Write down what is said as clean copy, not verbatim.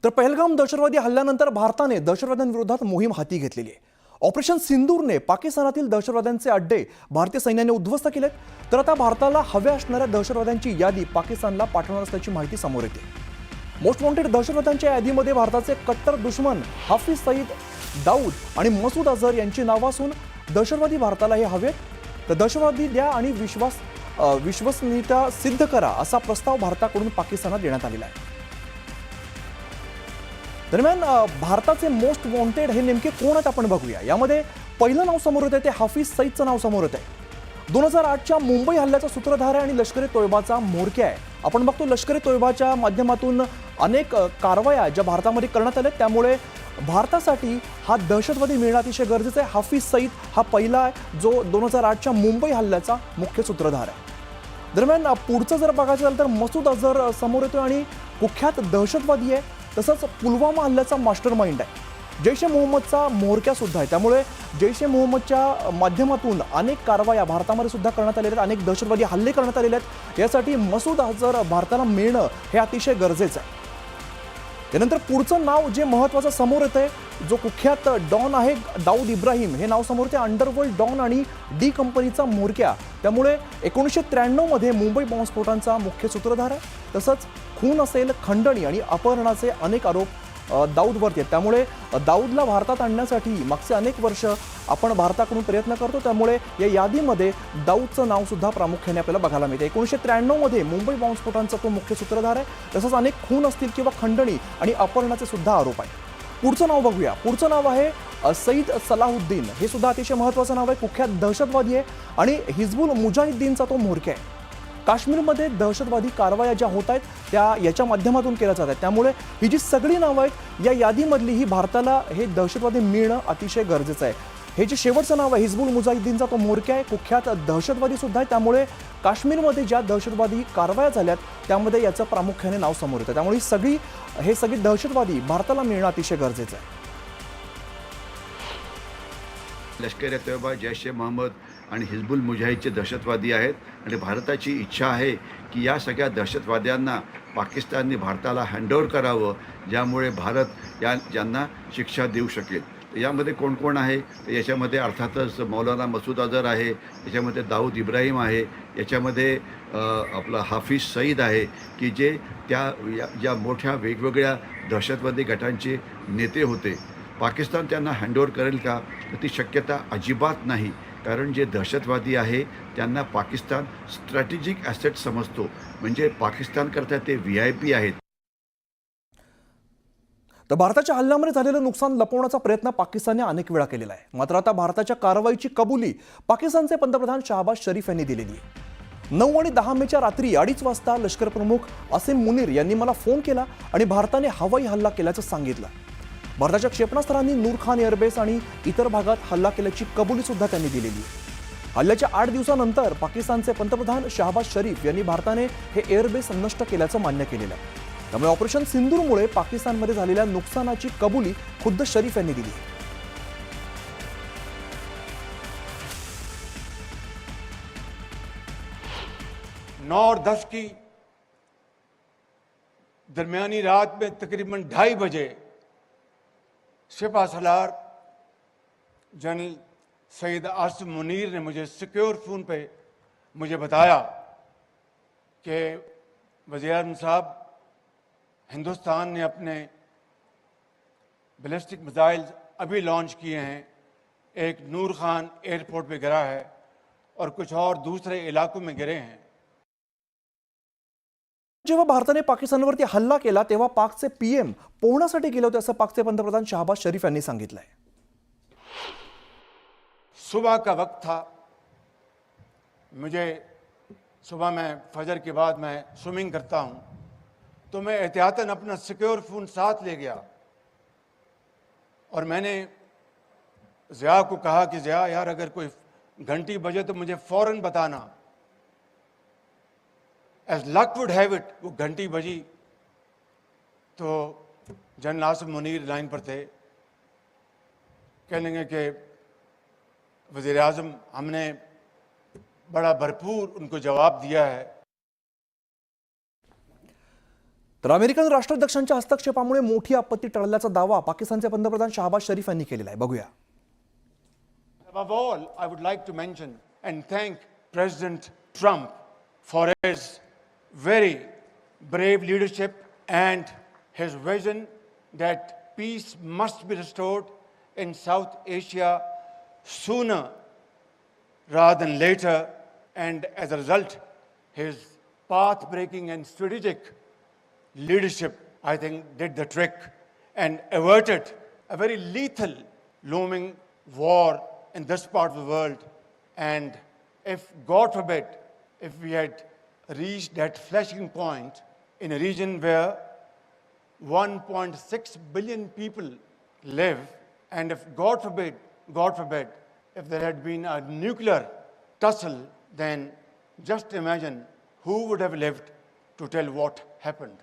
तर पहलगाम दहशतवादी हल्ल्यानंतर भारताने दहशतवाद्यांविरोधात मोहीम हाती घेतलेली आहे। ऑपरेशन सिंदूरने पाकिस्तानातील दहशतवाद्यांचे अड्डे भारतीय सैन्याने उद्ध्वस्त केलेत। तर आता भारताला हव्या असणाऱ्या दहशतवाद्यांची यादी पाकिस्तानला पाठवणार असल्याची माहिती समोर येते। मोस्ट वॉन्टेड दहशतवाद्यांच्या यादीमध्ये भारताचे कट्टर दुश्मन हाफिज सईद, दाऊद आणि मसूद अझहर यांची नावं असून दहशतवादी भारताला हे हवेत तर दहशतवादी द्या आणि विश्वसनीयता सिद्ध करा असा प्रस्ताव भारताकडून पाकिस्तानात देण्यात आलेला आहे। दरम्यान भारताचे मोस्ट वॉन्टेड हे नेमके कोण आहेत आपण बघूया। यामध्ये पहिलं नाव समोर येते ते हाफिज सईदचं नाव समोर येते। 2008च्या मुंबई हल्ल्याचा सूत्रधार आहे आणि लष्कर ए तोयबाचा म्होरक्या आहे। आपण बघतो लष्कर ए तोयबाच्या माध्यमातून अनेक कारवाया ज्या भारतामध्ये करण्यात आल्या, त्यामुळे भारतासाठी हा दहशतवादी मिळणं अतिशय गरजेचं आहे। हाफिज सईद हा पहिला आहे जो 2008च्या मुंबई हल्ल्याचा मुख्य सूत्रधार आहे। दरम्यान पुढचं जर बघायचं झालं तर मसूद अझहर समोर येतो आणि कुख्यात दहशतवादी आहे, तसंच पुलवामा हल्ल्याचा मास्टरमाइंड आहे। जैश ए मोहम्मदचा म्होरक्या सुद्धा आहे, त्यामुळे जैश ए मोहम्मदच्या माध्यमातून अनेक कारवाया भारतामध्ये सुद्धा करण्यात आलेल्या आहेत, अनेक दहशतवादी हल्ले करण्यात आलेले आहेत। यासाठी मसूद अझहर भारताला मिळणं हे अतिशय गरजेचं आहे। त्यानंतर पुढचं नाव जे महत्त्वाचं समोर येतंय, जो कुख्यात डॉन आहे दाऊद इब्राहिम, हे नाव समोर येते। अंडरवर्ल्ड डॉन आणि डी कंपनीचा म्होरक्या, त्यामुळे 1993 मध्ये मुंबई बॉम्बस्फोटांचा मुख्य सूत्रधार आहे। तसंच खून असेल, खंडणी आणि अपहरणाचे अनेक आरोप दाऊदवरती आहेत, त्यामुळे दाऊदला भारतात आणण्यासाठी मागचे अनेक वर्ष आपण भारताकडून प्रयत्न करतो, त्यामुळे या यादीमध्ये दाऊदचं नाव सुद्धा प्रामुख्याने आपल्याला बघायला मिळते। 1993 मध्ये मुंबई बॉम्बस्फोटांचा तो मुख्य सूत्रधार आहे। तसंच अनेक खून असतील किंवा खंडणी आणि अपहरणाचे सुद्धा आरोप आहे। पुढचं नाव बघूया। पुढचं नाव आहे सईद सलाहुद्दीन, हे सुद्धा अतिशय महत्त्वाचं नाव आहे। कुख्यात दहशतवादी आहे आणि हिजबुल मुजाहिद्दीनचा तो म्होरक्या आहे। काश्मीरमध्ये दहशतवादी कारवाया ज्या होत आहेत त्या याच्या माध्यमातून केल्या जात आहेत, त्यामुळे ही जी सगळी नावं आहेत या यादीमधली ही भारताला हे दहशतवादी मिळणं अतिशय गरजेचं आहे। हे जे शेवटचं नाव आहे हिजबुल मुजाहिद्दीनचा तो म्होरक्या आहे, कुख्यात दहशतवादी सुद्धा आहे, त्यामुळे काश्मीरमध्ये ज्या दहशतवादी कारवाया झाल्यात त्यामध्ये याचं प्रामुख्याने नाव समोर येतं, त्यामुळे हे सगळी दहशतवादी भारताला मिळणं अतिशय गरजेचं आहे। लष्कर ए तोयबा, जैश ए मोहम्मद आणि हिजबुल मुजाहिदचे दहशतवादी आहेत आणि भारताची इच्छा आहे की या सगळ्या दहशतवाद्यांना पाकिस्तानने भारताला हँडओव्हर करावं, ज्यामुळे भारत ज्यांना शिक्षा देऊ शकेल। तर यामध्ये कोण कोण आहे, तर याच्यामध्ये अर्थातच मौलाना मसूद अझहर आहे, याच्यामध्ये दाऊद इब्राहिम आहे, याच्यामध्ये आपला हाफिज सईद आहे की जे ज्या मोठ्या वेगवेगळ्या दहशतवादी गटांचे नेते होते। पाकिस्तान त्यांना हँडओव्हर करेल का, तर ती शक्यता अजिबात नाही, कारण जे दहशतवादी आहे त्यांना पाकिस्तान स्ट्रॅटेजिक ॲसेट समजतो, म्हणजे पाकिस्तानकरता ते VIP आहेत। तर भारताच्या हल्ल्यामध्ये झालेलं नुकसान लपवण्याचा प्रयत्न पाकिस्तानने अनेक वेळा केलेला आहे, मात्र आता भारताच्या कारवाईची कबुली पाकिस्तानचे पंतप्रधान शहबाज शरीफ यांनी दिलेली आहे। 9 आणि 10 मेच्या रात्री 2:30 वाजता लष्कर प्रमुख असीम मुनीर यांनी मला फोन केला आणि भारताने हवाई हल्ला केल्याचं सांगितलं। भारताच्या क्षेपणास्त्रांनी नूर खान एअरबेस आणि इतर भागात हल्ला केल्याची कबुली सुद्धा त्यांनी दिलेली आहे। हल्ल्याच्या 8 दिवसानंतर पाकिस्तानचे पंतप्रधान शहबाज शरीफ यांनी भारताने हे एअरबेस नष्ट केल्याचं मान्य केलेलं आहे, त्यामुळे ऑपरेशन सिंदूरमुळे पाकिस्तानमध्ये झालेल्या नुकसानाची कबुली खुद्द शरीफ यांनी दिली आहे। नौ और 10 की दरमियानी रात में तकरीबन 2:30 बजे सिपा सलार जनरल सईद आसिम मुनीर ने मुझे सिक्योर फ़ोन पे मुझे बताया कि वज़ीर-ए-आज़म साहब, हिंदुस्तान ने अपने बैलिस्टिक मिसाइल अभी लॉन्च किए हैं, एक नूर खान एयरपोर्ट पे गिरा है और कुछ और दूसरे इलाकों में गिरे हैं। जेव्हा भारताने पाकिस्तानवरती हल्ला केला तेव्हा पाकचे PM पोहण्यासाठी गेले होते असं पाकचे पंतप्रधान शहबाज शरीफ यांनी सांगितलंय। सुबह का वक्त था, मुझे सुबह में फजर के बाद मैं स्विमिंग करता हूं, तो मैं एहतियातन अपना सिक्योर फ़ोन साथ ले गया और मैंने ज़िया को कहा कि ज़िया यार, अगर कोई घंटी बजे तो मुझे फ़ौरन बताना। As luck would have it, वो घंटी बजी तो जनरल आसिम मुनीर लाइन पर थे। कह लेंगे कि वज़ीर आज़म, हमने बड़ा भरपूर उनको जवाब दिया है। तर अमेरिकन राष्ट्राध्यक्षांच्या हस्तक्षेपामुळे मोठी आपत्ती टळल्याचा दावा पाकिस्तानचे पंतप्रधान शहबाज शरीफ यांनी केलेला आहे. बघूया. Above all, I would like to mention and thank President Trump for his very brave leadership and his vision that peace must be restored in South Asia sooner rather than later. And as a result, his path-breaking and strategic leadership, I think, did the trick and averted a very lethal looming war in this part of the world. And if, God forbid, if we had reached that flashing point in a region where 1.6 billion people live, and if, God forbid, if there had been a nuclear tussle, then just imagine who would have lived to tell what happened.